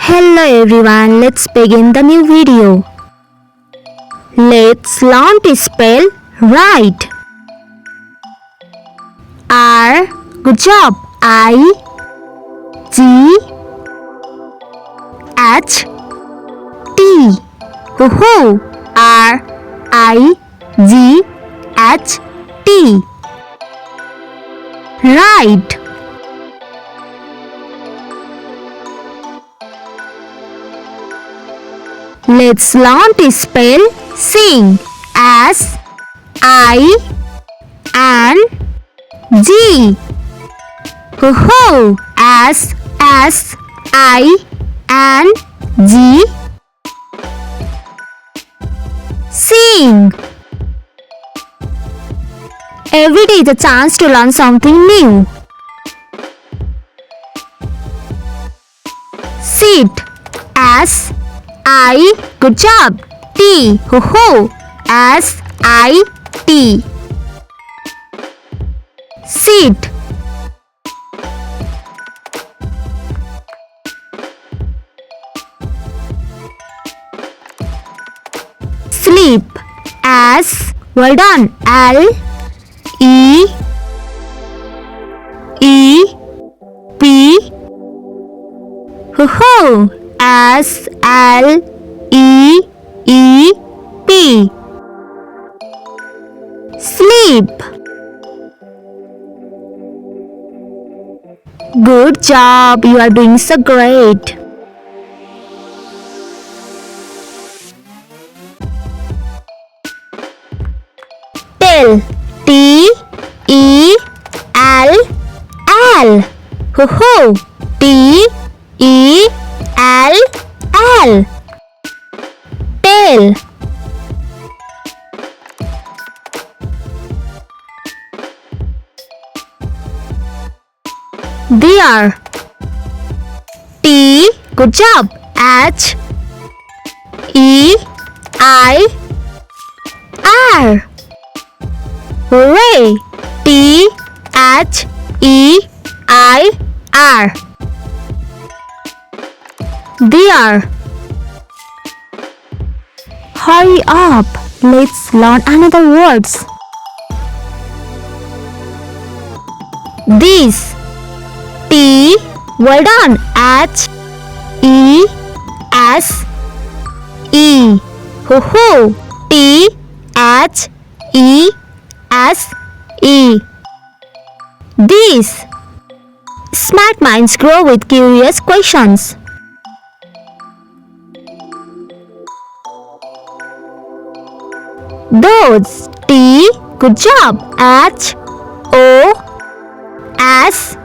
Hello everyone, let's begin the new video. Let's learn to spell right. R, good job. I, G, H, T. Woohoo! R, I, G, H, T. Right. Let's learn to spell sing. S, I, N, G. Woohoo! S, I, N, G. Sing. Every day is a chance to learn something new. Sit. S, I, good job. T, ho-ho. S, I, T. Sit. Sleep. S, well done. L, E, E, P. Ho-ho. S, L, E, E, P. Sleep. Good job. You are doing so great. Tell. T, E, L, L. Ho-ho. T, E, L, L. Tail. There. T, good job. H, E, I, R. Hooray! T, H, E, I, R. There. Hurry up. Let's learn another words. This. T, well done. H, E, S, E. Hoo-hoo. T, H, E, S, E. This. Smart minds grow with curious questions. Those. T, good job. H, O, S,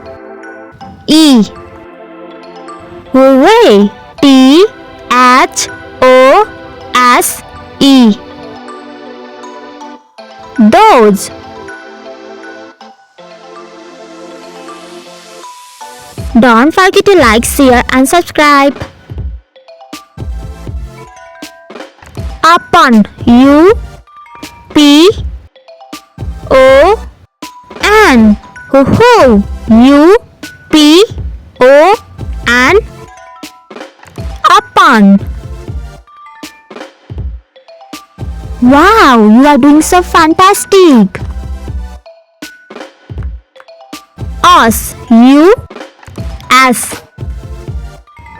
E. Hooray! T, H, O, S, E. Those. Don't forget to like, share and subscribe. Upon. U, P, O, N. Hoo-hoo. U, P, O, N. Upon. Wow, you are doing so fantastic. Us. U, S.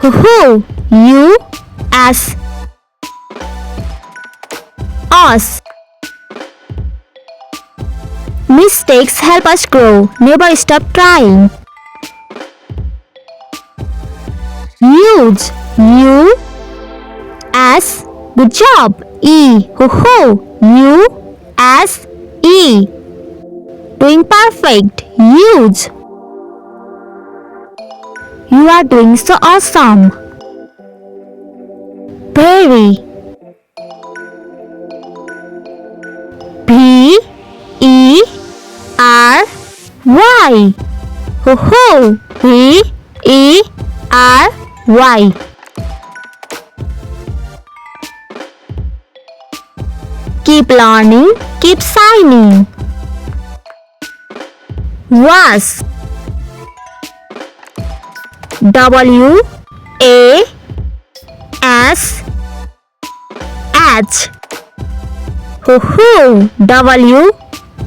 Hoo-hoo. U, S. Us. Mistakes help us grow. Never stop trying. Use. U, S. Good job. E. Hoo-hoo. U, S, E. Doing perfect. Use. You are doing so awesome. Very. P, E, R, Y. Hoo-hoo. P, E, R, Y. Keep learning, keep shining. Was. W, A, S H. W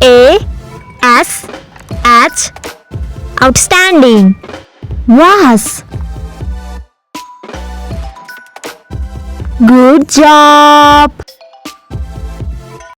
A S H. Outstanding. Was. Good job.